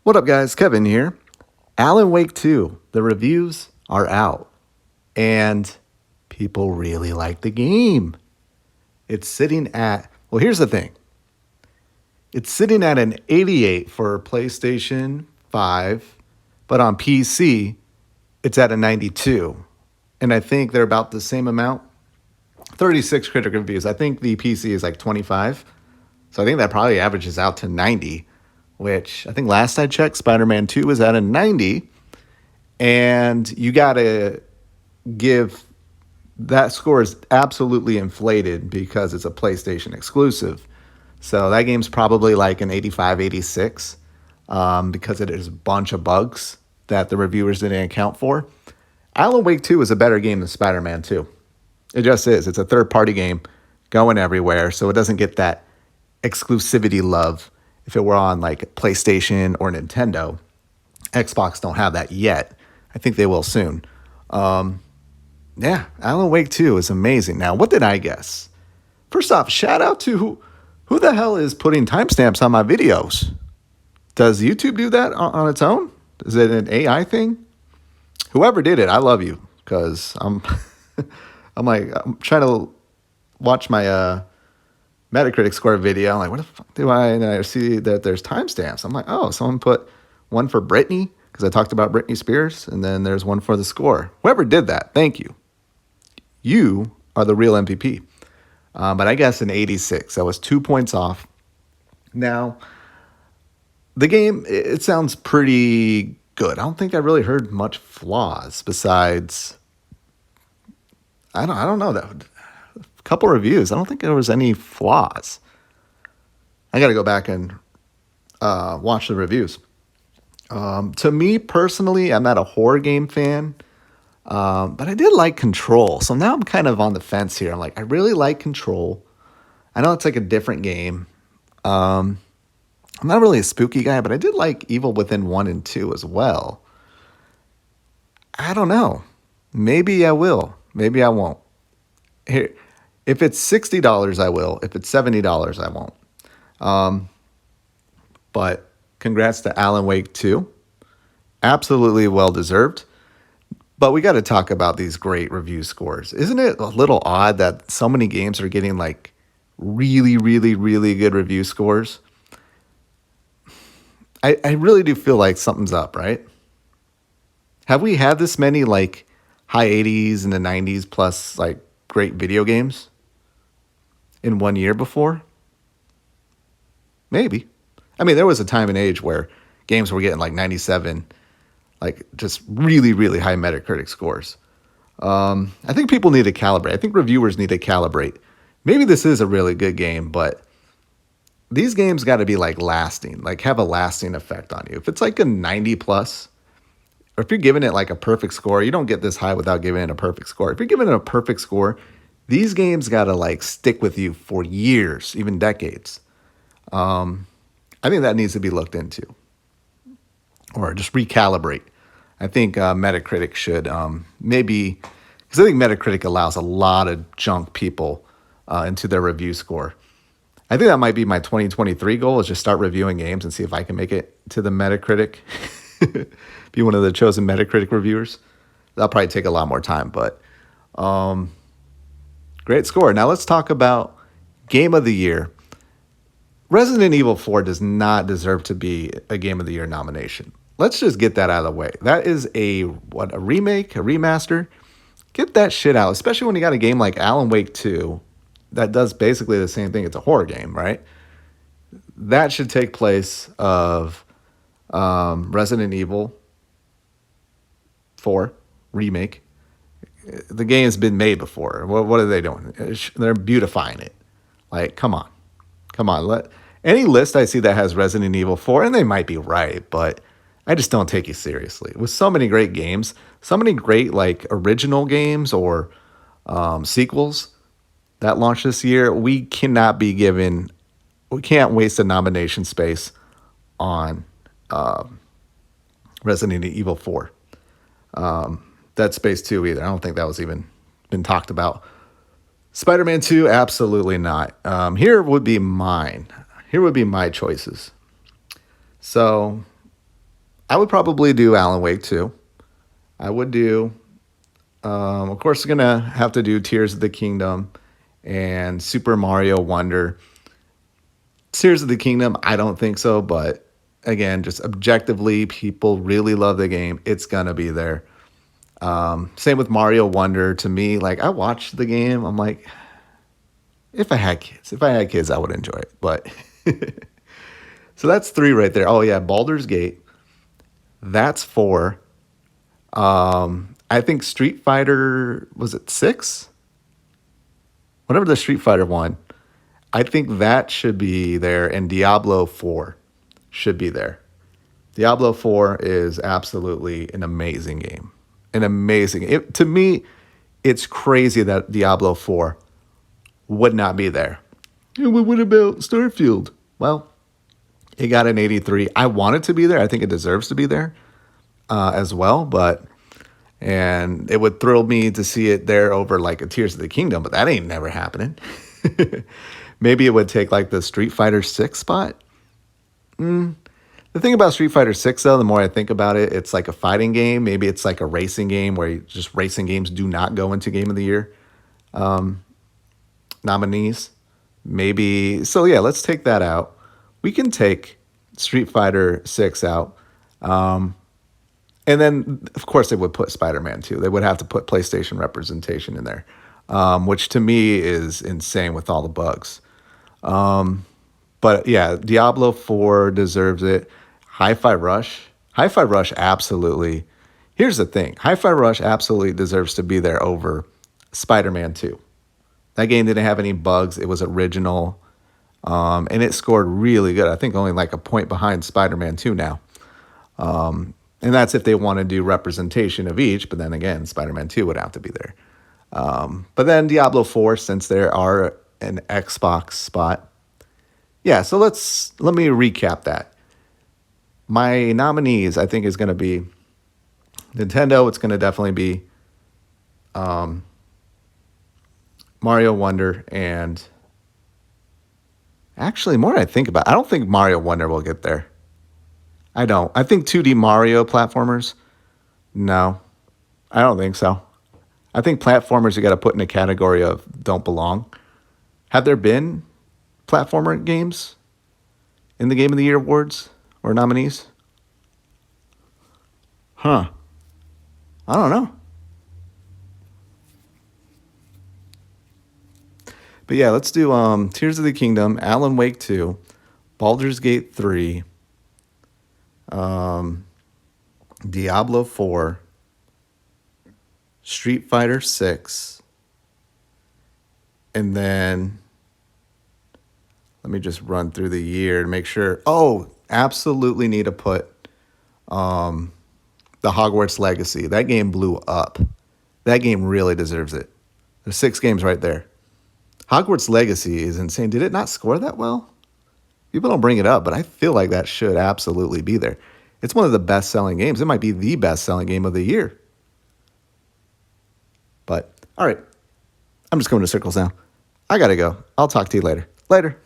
What up, guys? Kevin here. Alan Wake 2, the reviews are out, and people really like the game. It's sitting at, well, here's the thing it's sitting at an 88 for PlayStation 5, but on PC, it's at a 92. And I think they're about the same amount. 36 critic reviews. I think the PC is like 25. So I think that probably averages out to 90, which I think last I checked, Spider-Man 2 was at a 90. And you got to give that score is absolutely inflated because it's a PlayStation exclusive. So that game's probably like an 85, 86 because it is a bunch of bugs that the reviewers didn't account for. Alan Wake 2 is a better game than Spider-Man 2. It just is. It's a third-party game going everywhere, so it doesn't get that exclusivity love if it were on like PlayStation or Nintendo. Xbox don't have that yet. I think they will soon. Yeah, Alan Wake 2 is amazing. Now, what did I guess? First off, shout out to who the hell is putting timestamps on my videos? Does YouTube do that on its own? Is it an AI thing? Whoever did it, I love you because I'm I'm trying to watch my Metacritic score video. I'm like, what the fuck do I? And I see that there's timestamps. I'm like, oh, someone put one for Britney because I talked about Britney Spears, and then there's one for the score. Whoever did that, thank you. You are the real MVP. But I guess an 86. That was 2 points off. Now, the game, it sounds pretty good. I don't think I really heard much flaws besides, I don't know, that a couple reviews. I don't think there was any flaws. I got to go back and watch the reviews. To me personally, I'm not a horror game fan, but I did like Control. So now I'm kind of on the fence here. I'm like, I really like Control. I know it's like a different game. I'm not really a spooky guy, but I did like Evil Within 1 and 2 as well. I don't know. Maybe I will. Maybe I won't. Here, if it's $60, I will. If it's $70, I won't. But congrats to Alan Wake 2. Absolutely well deserved. But we got to talk about these great review scores. Isn't it a little odd that so many games are getting like really, really, really good review scores? I really do feel like something's up, right? Have we had this many like high 80s and the 90s plus like great video games in 1 year before? Maybe. I mean, there was a time and age where games were getting like 97, like just really, really high Metacritic scores. I think people need to calibrate. I think reviewers need to calibrate. Maybe this is a really good game, but these games got to be like lasting, like have a lasting effect on you. If it's like a 90 plus, or if you're giving it like a perfect score, you don't get this high without giving it a perfect score. If you're giving it a perfect score, these games got to like stick with you for years, even decades. I think that needs to be looked into or just recalibrate. I think Metacritic should maybe, because I think Metacritic allows a lot of junk people into their review score. I think that might be my 2023 goal is just start reviewing games and see if I can make it to the Metacritic. Be one of the chosen Metacritic reviewers. That'll probably take a lot more time, but great score. Now let's talk about Game of the Year. Resident Evil 4 does not deserve to be a Game of the Year nomination. Let's just get that out of the way. That is a remake, a remaster. Get that shit out, especially when you got a game like Alan Wake 2 that does basically the same thing. It's a horror game, right? That should take place of Resident Evil 4 remake. The game has been made before. What are they doing? They're beautifying it. Like, come on. Any list I see that has Resident Evil 4, and they might be right, but I just don't take you seriously. With so many great games, so many great like original games or sequels that launched this year, we can't waste a nomination space on Resident Evil 4. Dead Space 2 either. I don't think that was even been talked about. Spider-Man 2, absolutely not. Here would be my choices. So I would probably do Alan Wake 2. I would do, of course, gonna have to do Tears of the Kingdom and Super Mario Wonder. Tears of the Kingdom, I don't think so, but again, just objectively, people really love the game. It's gonna be there. Same with Mario Wonder. To me, like I watched the game, I'm like, if I had kids, I would enjoy it. But so that's 3 right there. Oh yeah, Baldur's Gate. That's 4. I think Street Fighter was it 6? Whatever the Street Fighter one. I think that should be there, and Diablo 4 should be there. Diablo 4 is absolutely an amazing game. An amazing. To me, it's crazy that Diablo 4 would not be there. Yeah, but what about Starfield? Well, it got an 83. I want it to be there. I think it deserves to be there as well, and it would thrill me to see it there over like a Tears of the Kingdom, but that ain't never happening. Maybe it would take like the Street Fighter 6 spot. The thing about Street Fighter 6 though, the more I think about it, it's like a fighting game. Maybe it's like a racing game where just racing games do not go into Game of the Year nominees. Maybe so. Yeah, let's take that out. We can take Street Fighter 6 out. And then, of course, they would put Spider-Man 2. They would have to put PlayStation representation in there, which to me is insane with all the bugs. But yeah, Diablo 4 deserves it. Hi-Fi Rush. Hi-Fi Rush absolutely. Here's the thing. Hi-Fi Rush absolutely deserves to be there over Spider-Man 2. That game didn't have any bugs. It was original. And it scored really good. I think only like a point behind Spider-Man 2 now. And that's if they want to do representation of each. But then again, Spider-Man 2 would have to be there. But then Diablo 4, since there are an Xbox spot. Yeah, so let me recap that. My nominees, I think, is going to be Nintendo. It's going to definitely be Mario Wonder, and actually, more I think about it, I don't think Mario Wonder will get there. I don't. I think 2D Mario platformers, no, I don't think so. I think platformers you got to put in a category of don't belong. Have there been platformer games in the Game of the Year awards or nominees? Huh. I don't know. But yeah, let's do Tears of the Kingdom, Alan Wake 2, Baldur's Gate 3, Diablo 4, Street Fighter 6, and then let me just run through the year to make sure. Oh, absolutely need to put the Hogwarts Legacy. That game blew up. That game really deserves it. There's 6 games right there. Hogwarts Legacy is insane. Did it not score that well? People don't bring it up, but I feel like that should absolutely be there. It's one of the best-selling games. It might be the best-selling game of the year. But, all right. I'm just going to circles now. I got to go. I'll talk to you later. Later.